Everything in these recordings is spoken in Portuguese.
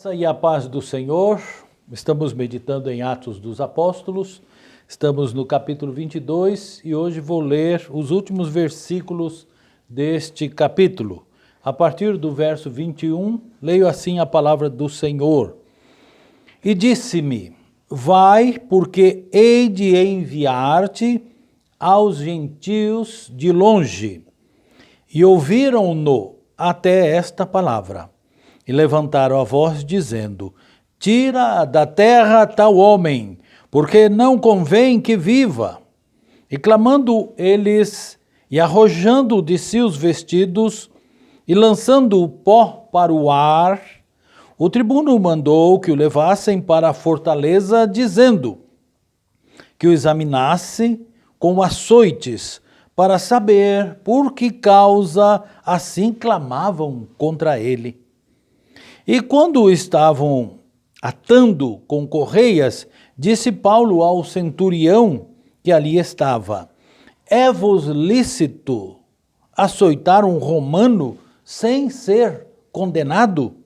Graça e a paz do Senhor. Estamos meditando em Atos dos Apóstolos. Estamos no capítulo 22 e hoje vou ler os últimos versículos deste capítulo. A partir do verso 21, leio assim a palavra do Senhor. E disse-me: vai, porque hei de enviar-te aos gentios de longe. E ouviram-no até esta palavra. E levantaram a voz, dizendo: tira da terra tal homem, porque não convém que viva. E clamando eles, e arrojando de si os vestidos, e lançando o pó para o ar, o tribuno mandou que o levassem para a fortaleza, dizendo que o examinasse com açoites, para saber por que causa assim clamavam contra ele. E quando estavam atando com correias, disse Paulo ao centurião que ali estava: é-vos lícito açoitar um romano sem ser condenado?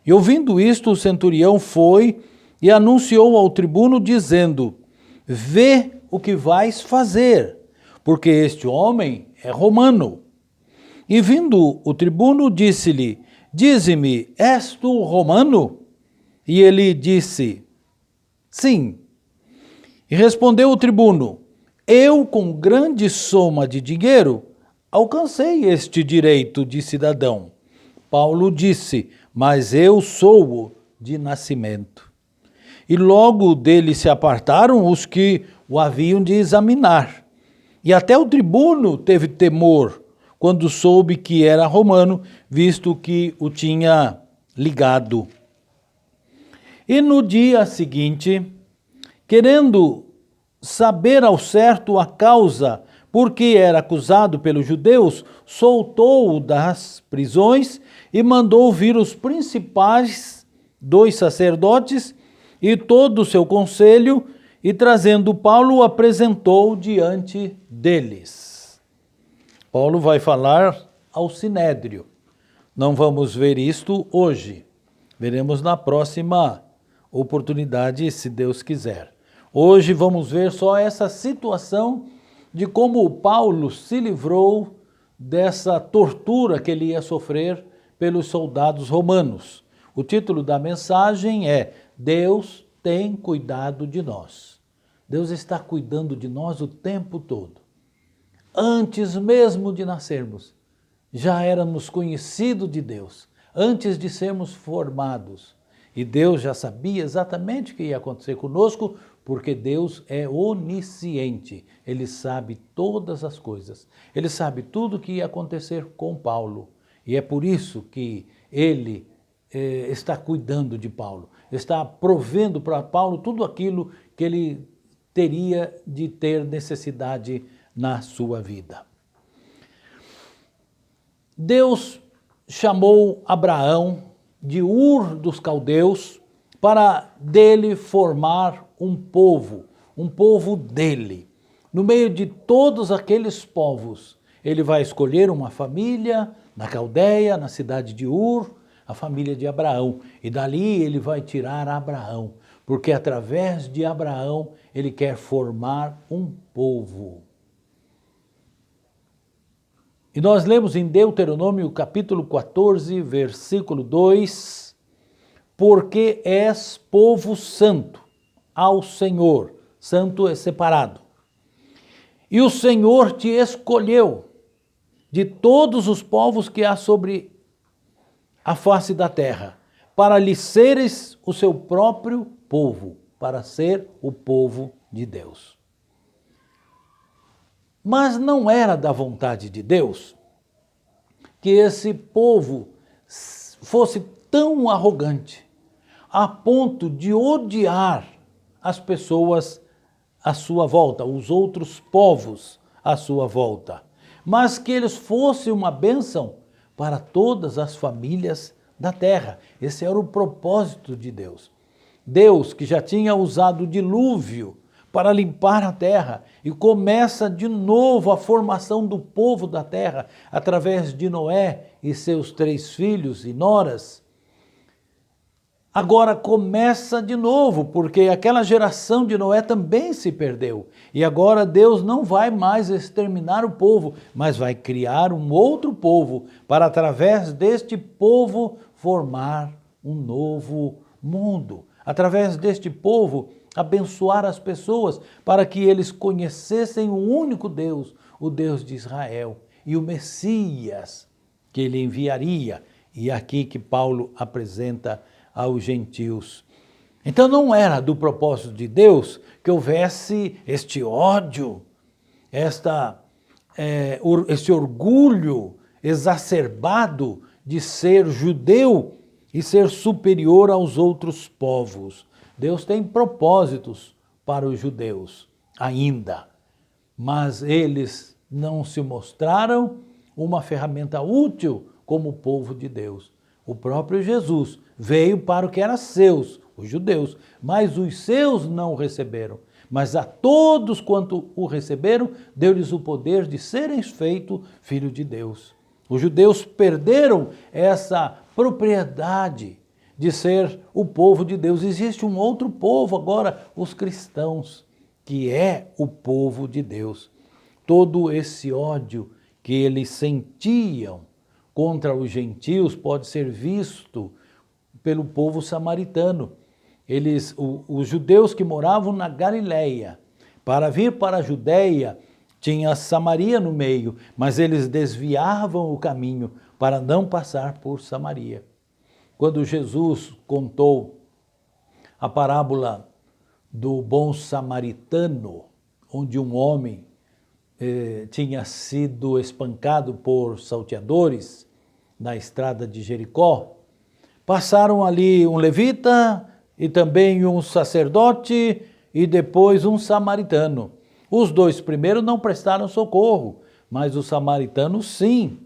E ouvindo isto, o centurião foi e anunciou ao tribuno, dizendo: vê o que vais fazer, porque este homem é romano. E vindo o tribuno, disse-lhe: dize-me, és tu romano? E ele disse: sim. E respondeu o tribuno: eu, com grande soma de dinheiro, alcancei este direito de cidadão. Paulo disse: mas eu sou-o de nascimento. E logo dele se apartaram os que o haviam de examinar. E até o tribuno teve temor quando soube que era romano, visto que o tinha ligado. E no dia seguinte, querendo saber ao certo a causa por que era acusado pelos judeus, soltou-o das prisões e mandou vir os principais dos sacerdotes e todo o seu conselho, e trazendo Paulo, o apresentou diante deles. Paulo vai falar ao Sinédrio. Não vamos ver isto hoje. Veremos na próxima oportunidade, se Deus quiser. Hoje vamos ver só essa situação de como Paulo se livrou dessa tortura que ele ia sofrer pelos soldados romanos. O título da mensagem é: Deus tem cuidado de nós. Deus está cuidando de nós o tempo todo. Antes mesmo de nascermos, já éramos conhecidos de Deus, antes de sermos formados. E Deus já sabia exatamente o que ia acontecer conosco, porque Deus é onisciente. Ele sabe todas as coisas. Ele sabe tudo o que ia acontecer com Paulo. E é por isso que ele está cuidando de Paulo, está provendo para Paulo tudo aquilo que ele teria de ter necessidade na sua vida. Deus chamou Abraão de Ur dos Caldeus para dele formar um povo dele. No meio de todos aqueles povos, ele vai escolher uma família na Caldeia, na cidade de Ur, a família de Abraão. E dali ele vai tirar Abraão, porque através de Abraão ele quer formar um povo. E nós lemos em Deuteronômio capítulo 14, versículo 2, porque és povo santo ao Senhor, santo é separado. E o Senhor te escolheu de todos os povos que há sobre a face da terra, para lhe seres o seu próprio povo, para ser o povo de Deus. Mas não era da vontade de Deus que esse povo fosse tão arrogante, a ponto de odiar as pessoas à sua volta, os outros povos à sua volta, mas que eles fossem uma bênção para todas as famílias da terra. Esse era o propósito de Deus. Deus, que já tinha usado o dilúvio para limpar a terra, e começa de novo a formação do povo da terra, através de Noé e seus 3 filhos e noras. agora começa de novo, porque aquela geração de Noé também se perdeu. E agora Deus não vai mais exterminar o povo, mas vai criar um outro povo, para através deste povo formar um novo mundo. Através deste povo, abençoar as pessoas, para que eles conhecessem o único Deus, o Deus de Israel, e o Messias que ele enviaria. E aqui que Paulo apresenta aos gentios. Então não era do propósito de Deus que houvesse este ódio, esse orgulho exacerbado de ser judeu e ser superior aos outros povos. Deus tem propósitos para os judeus ainda, mas eles não se mostraram uma ferramenta útil como povo de Deus. O próprio Jesus veio para o que era seus, os judeus, mas os seus não o receberam. Mas a todos quanto o receberam, deu-lhes o poder de serem feitos filhos de Deus. Os judeus perderam essa propriedade de ser o povo de Deus. Existe um outro povo agora, os cristãos, que é o povo de Deus. Todo esse ódio que eles sentiam contra os gentios pode ser visto pelo povo samaritano. Os judeus que moravam na Galileia, para vir para a Judéia, tinha Samaria no meio, mas eles desviavam o caminho para não passar por Samaria. Quando Jesus contou a parábola do bom samaritano, onde um homem tinha sido espancado por salteadores na estrada de Jericó, passaram ali um levita e também um sacerdote e depois um samaritano. Os dois primeiros não prestaram socorro, mas o samaritano sim.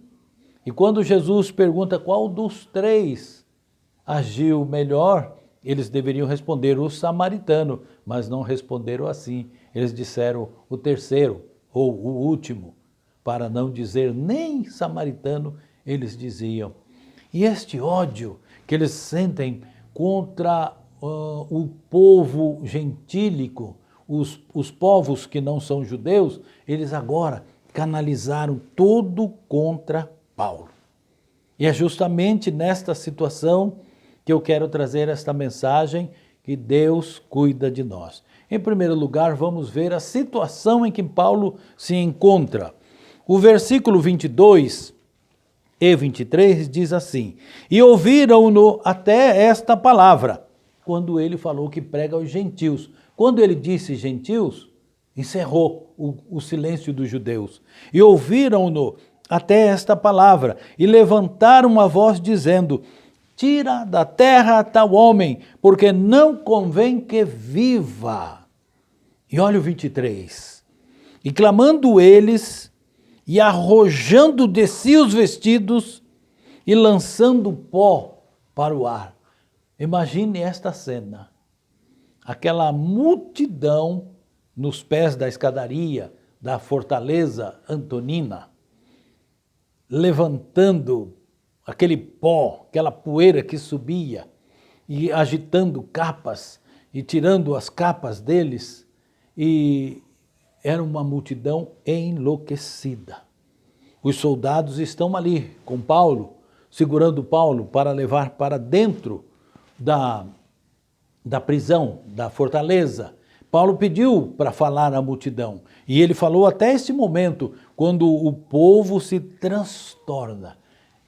E quando Jesus pergunta qual dos três agiu melhor, eles deveriam responder o samaritano, mas não responderam assim. Eles disseram o terceiro, ou o último, para não dizer nem samaritano, eles diziam. E este ódio que eles sentem contra o povo gentílico, os povos que não são judeus, eles agora canalizaram todo contra Paulo. E é justamente nesta situação que eu quero trazer esta mensagem, que Deus cuida de nós. Em primeiro lugar, vamos ver a situação em que Paulo se encontra. O versículo 22 e 23 diz assim: e ouviram-no até esta palavra, quando ele falou que prega aos gentios. Quando ele disse gentios, encerrou o silêncio dos judeus. E ouviram-no até esta palavra, e levantaram a voz dizendo: tira da terra tal homem, porque não convém que viva. E olha o 23. E clamando eles, e arrojando de si os vestidos, e lançando pó para o ar. Imagine esta cena. Aquela multidão nos pés da escadaria da fortaleza Antonina, levantando aquele pó, aquela poeira que subia, e agitando capas, e tirando as capas deles, e era uma multidão enlouquecida. Os soldados estão ali com Paulo, segurando Paulo para levar para dentro da prisão, da fortaleza. Paulo pediu para falar à multidão, e ele falou até esse momento, quando o povo se transtorna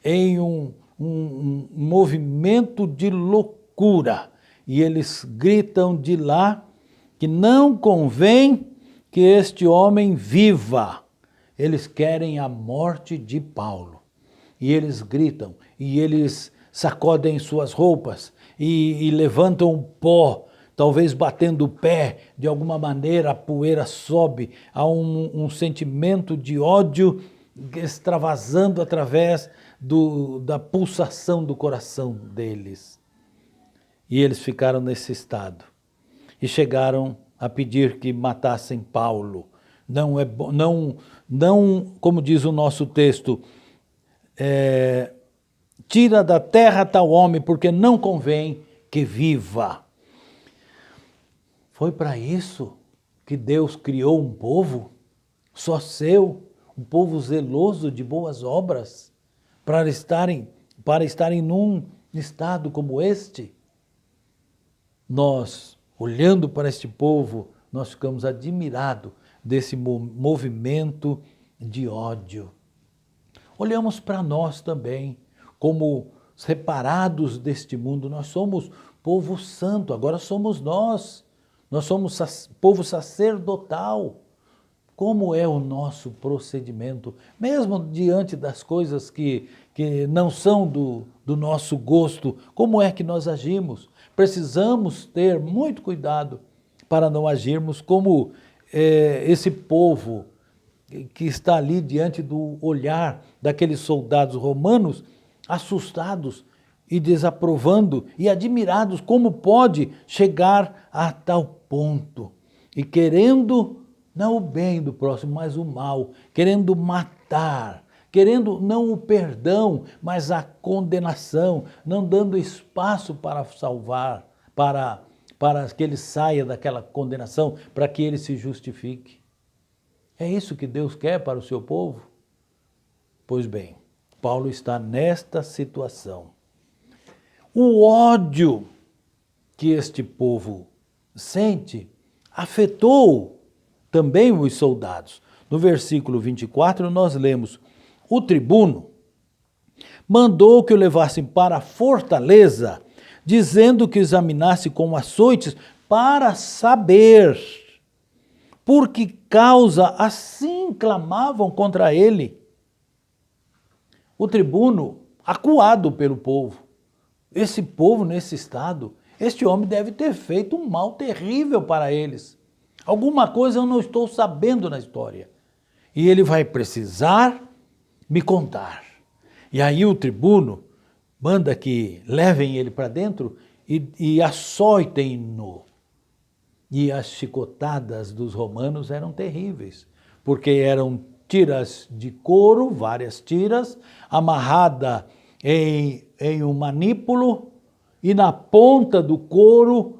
em um movimento de loucura, e eles gritam de lá que não convém que este homem viva. Eles querem a morte de Paulo. E eles gritam, e eles sacodem suas roupas, e levantam pó, talvez batendo o pé, de alguma maneira a poeira sobe, há um sentimento de ódio extravasando através da pulsação do coração deles. E eles ficaram nesse estado. E chegaram a pedir que matassem Paulo. Não, como diz o nosso texto, tira da terra tal homem, porque não convém que viva. Foi para isso que Deus criou um povo só seu, um povo zeloso de boas obras, para estarem num estado como este. Nós, olhando para este povo, nós ficamos admirados desse movimento de ódio. Olhamos para nós também, como separados deste mundo. Nós somos povo santo, agora somos nós. Nós somos povo sacerdotal. Como é o nosso procedimento, mesmo diante das coisas que não são do nosso gosto, como é que nós agimos? Precisamos ter muito cuidado para não agirmos como esse povo que está ali diante do olhar daqueles soldados romanos, assustados e desaprovando e admirados como pode chegar a tal ponto e querendo não o bem do próximo, mas o mal, querendo matar, querendo não o perdão, mas a condenação, não dando espaço para salvar, para que ele saia daquela condenação, para que ele se justifique. É isso que Deus quer para o seu povo? Pois bem, Paulo está nesta situação. O ódio que este povo sente afetou também os soldados. No versículo 24 nós lemos: o tribuno mandou que o levassem para a fortaleza, dizendo que examinasse com açoites para saber por que causa assim clamavam contra ele. O tribuno, acuado pelo povo, esse povo nesse estado, este homem deve ter feito um mal terrível para eles. Alguma coisa eu não estou sabendo na história. E ele vai precisar me contar. E aí o tribuno manda que levem ele para dentro e açoitem-no. E as chicotadas dos romanos eram terríveis, porque eram tiras de couro, várias tiras, amarrada em um manípulo, e na ponta do couro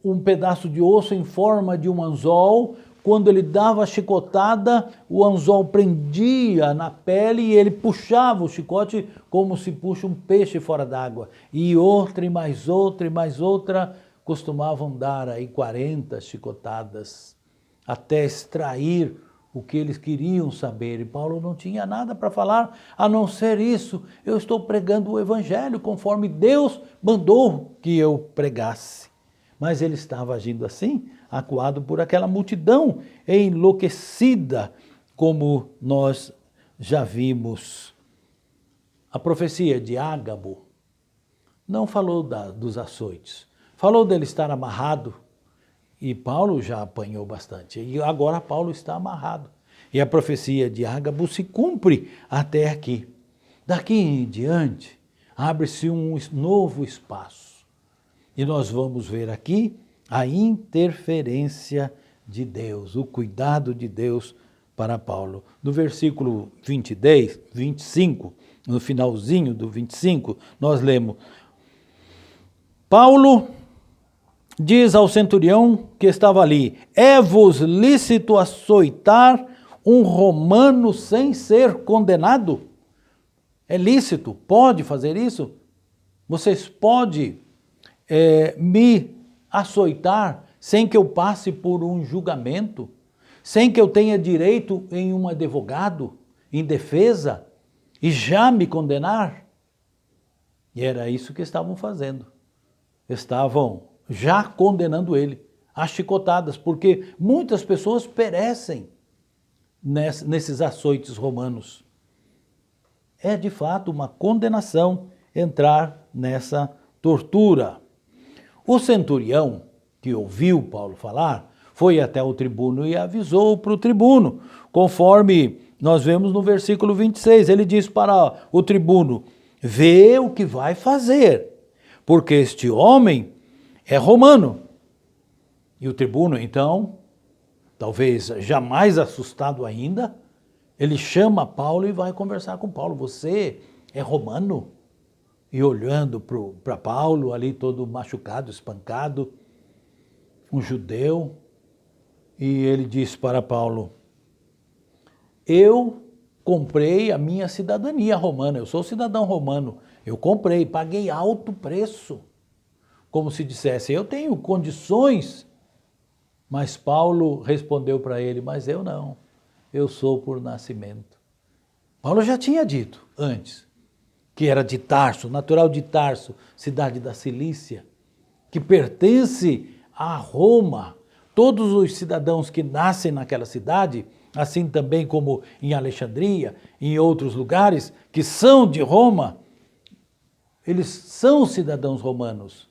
um pedaço de osso em forma de um anzol. Quando ele dava a chicotada, o anzol prendia na pele e ele puxava o chicote como se puxa um peixe fora d'água. E outra, e mais outra, e mais outra, costumavam dar aí 40 chicotadas até extrair o que eles queriam saber. E Paulo não tinha nada para falar a não ser isso. Eu estou pregando o evangelho conforme Deus mandou que eu pregasse. Mas ele estava agindo assim, acuado por aquela multidão enlouquecida, como nós já vimos. A profecia de Ágabo não falou dos açoites, falou dele estar amarrado, e Paulo já apanhou bastante, e agora Paulo está amarrado. E a profecia de Ágabo se cumpre até aqui. Daqui em diante, abre-se um novo espaço. E nós vamos ver aqui a interferência de Deus, o cuidado de Deus para Paulo. No versículo 25, no finalzinho do 25, nós lemos: Paulo diz ao centurião que estava ali: é-vos lícito açoitar um romano sem ser condenado? É lícito? Pode fazer isso? Vocês podem me açoitar sem que eu passe por um julgamento, sem que eu tenha direito em um advogado, em defesa, e já me condenar? E era isso que estavam fazendo. Estavam já condenando ele às chicotadas, porque muitas pessoas perecem nesses açoites romanos. É de fato uma condenação entrar nessa tortura. O centurião, que ouviu Paulo falar, foi até o tribuno e avisou para o tribuno, conforme nós vemos no versículo 26. Ele diz para o tribuno: vê o que vai fazer, porque este homem é romano. E o tribuno, então, talvez já mais assustado ainda, ele chama Paulo e vai conversar com Paulo. Você é romano? e olhando para Paulo, ali todo machucado, espancado, um judeu, e ele disse para Paulo: eu comprei a minha cidadania romana, eu sou cidadão romano, eu comprei, paguei alto preço, como se dissesse, eu tenho condições, mas Paulo respondeu para ele, mas eu não, eu sou por nascimento. Paulo já tinha dito antes, que era de Tarso, natural de Tarso, cidade da Cilícia, que pertence a Roma. Todos os cidadãos que nascem naquela cidade, assim também como em Alexandria, em outros lugares, que são de Roma, eles são cidadãos romanos.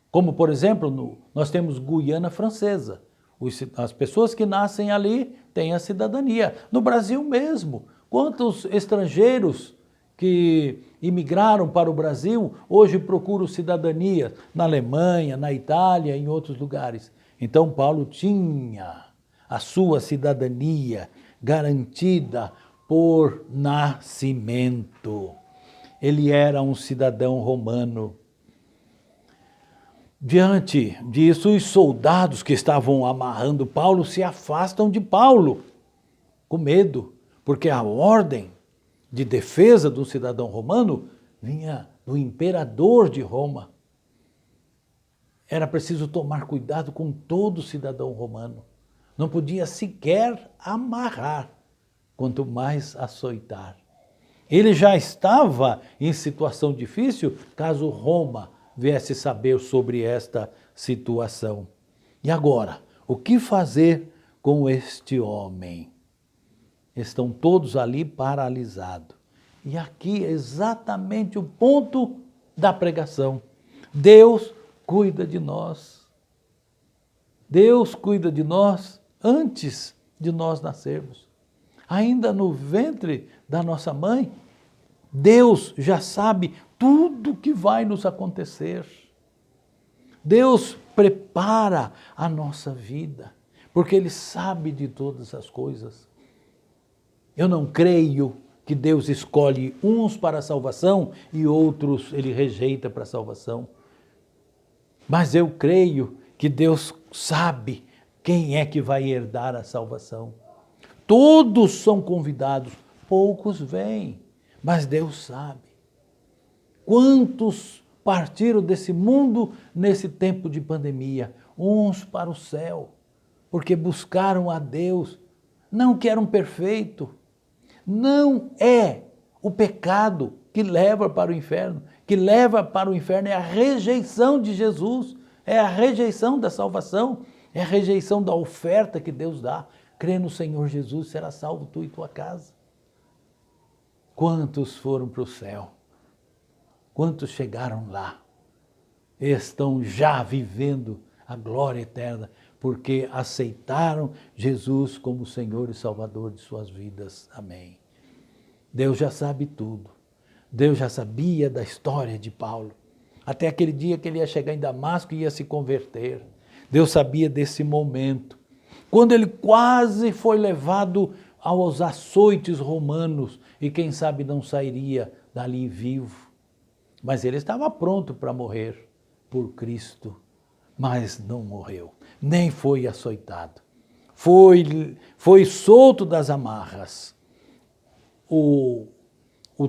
Como, por exemplo, nós temos Guiana Francesa. As pessoas que nascem ali têm a cidadania. No Brasil mesmo, quantos estrangeiros que imigraram para o Brasil hoje procuram cidadania na Alemanha, na Itália, em outros lugares. Então Paulo tinha a sua cidadania garantida por nascimento. Ele era um cidadão romano. Diante disso, os soldados que estavam amarrando Paulo se afastam de Paulo, com medo, porque a ordem de defesa do cidadão romano vinha do imperador de Roma. Era preciso tomar cuidado com todo cidadão romano. Não podia sequer amarrar, quanto mais açoitar. Ele já estava em situação difícil caso Roma viesse saber sobre esta situação. E agora, o que fazer com este homem? Estão todos ali paralisados. E aqui é exatamente o ponto da pregação. Deus cuida de nós. Deus cuida de nós antes de nós nascermos. Ainda no ventre da nossa mãe, Deus já sabe tudo que vai nos acontecer. Deus prepara a nossa vida, porque Ele sabe de todas as coisas. Eu não creio que Deus escolhe uns para a salvação e outros Ele rejeita para a salvação. Mas eu creio que Deus sabe quem é que vai herdar a salvação. Todos são convidados, poucos vêm, mas Deus sabe. Quantos partiram desse mundo nesse tempo de pandemia? Uns para o céu, porque buscaram a Deus, não que eram perfeitos. Não é o pecado que leva para o inferno. Que leva para o inferno é a rejeição de Jesus, é a rejeição da salvação, é a rejeição da oferta que Deus dá. Crê no Senhor Jesus, será salvo tu e tua casa. Quantos foram para o céu? Quantos chegaram lá? Estão já vivendo a glória eterna, porque aceitaram Jesus como Senhor e Salvador de suas vidas. Amém. Deus já sabe tudo. Deus já sabia da história de Paulo. Até aquele dia que ele ia chegar em Damasco e ia se converter. Deus sabia desse momento. Quando ele quase foi levado aos açoites romanos e quem sabe não sairia dali vivo. Mas ele estava pronto para morrer por Cristo, mas não morreu, nem foi açoitado. Foi solto das amarras. O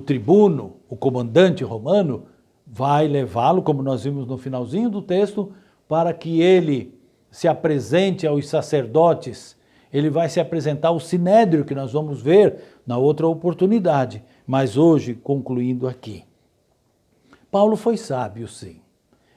tribuno, o comandante romano, vai levá-lo, como nós vimos no finalzinho do texto, para que ele se apresente aos sacerdotes. Ele vai se apresentar ao sinédrio, que nós vamos ver na outra oportunidade. Mas hoje, concluindo aqui. Paulo foi sábio, sim.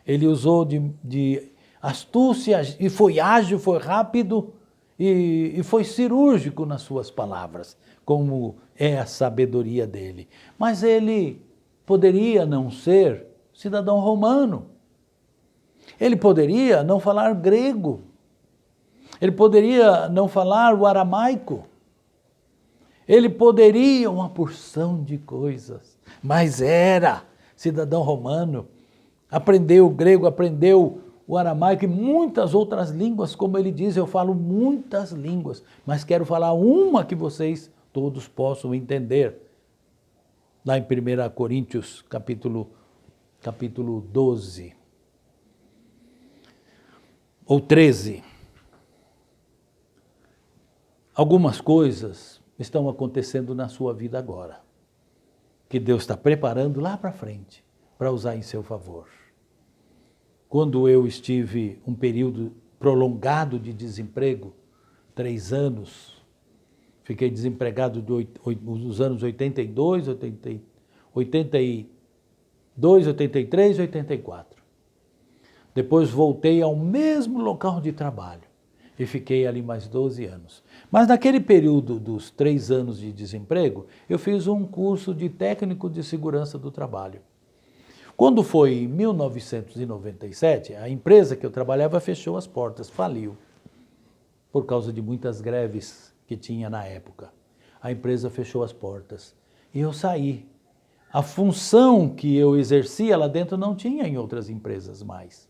Ele usou de astúcia e foi ágil, foi rápido e foi cirúrgico nas suas palavras, como é a sabedoria dele. Mas ele poderia não ser cidadão romano. Ele poderia não falar grego. Ele poderia não falar o aramaico. Ele poderia uma porção de coisas, mas era cidadão romano. Aprendeu o grego, aprendeu o aramaico e muitas outras línguas, como ele diz, eu falo muitas línguas, mas quero falar uma que vocês todos possam entender. Lá em 1 Coríntios, capítulo capítulo 12, ou 13. Algumas coisas estão acontecendo na sua vida agora, que Deus está preparando lá para frente, para usar em seu favor. Quando eu estive um período prolongado de desemprego, 3 anos, fiquei desempregado nos anos 82, 83, 84. Depois voltei ao mesmo local de trabalho e fiquei ali mais 12 anos. Mas naquele período dos 3 anos de desemprego, eu fiz um curso de técnico de segurança do trabalho. Quando foi em 1997, a empresa que eu trabalhava fechou as portas, faliu, por causa de muitas greves que tinha na época. A empresa fechou as portas e eu saí. A função que eu exercia lá dentro não tinha em outras empresas mais.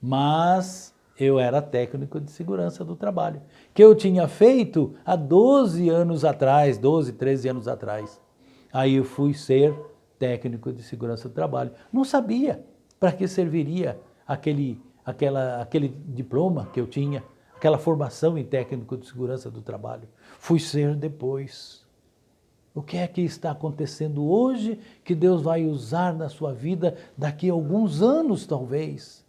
Mas eu era técnico de segurança do trabalho, que eu tinha feito há 12 anos atrás, 12, 13 anos atrás. Aí eu fui ser técnico de segurança do trabalho. Não sabia para que serviria aquele diploma que eu tinha, aquela formação em técnico de segurança do trabalho. Fui ser depois. O que é que está acontecendo hoje que Deus vai usar na sua vida daqui a alguns anos, talvez?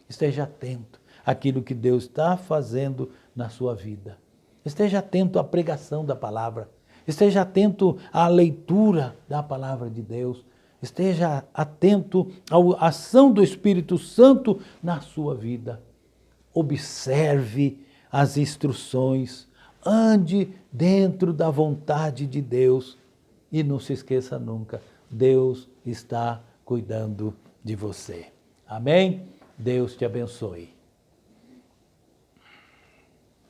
Esteja atento àquilo que Deus está fazendo na sua vida. Esteja atento à pregação da palavra. Esteja atento à leitura da palavra de Deus. Esteja atento à ação do Espírito Santo na sua vida. Observe as instruções. Ande dentro da vontade de Deus. E não se esqueça nunca, Deus está cuidando de você. Amém? Deus te abençoe.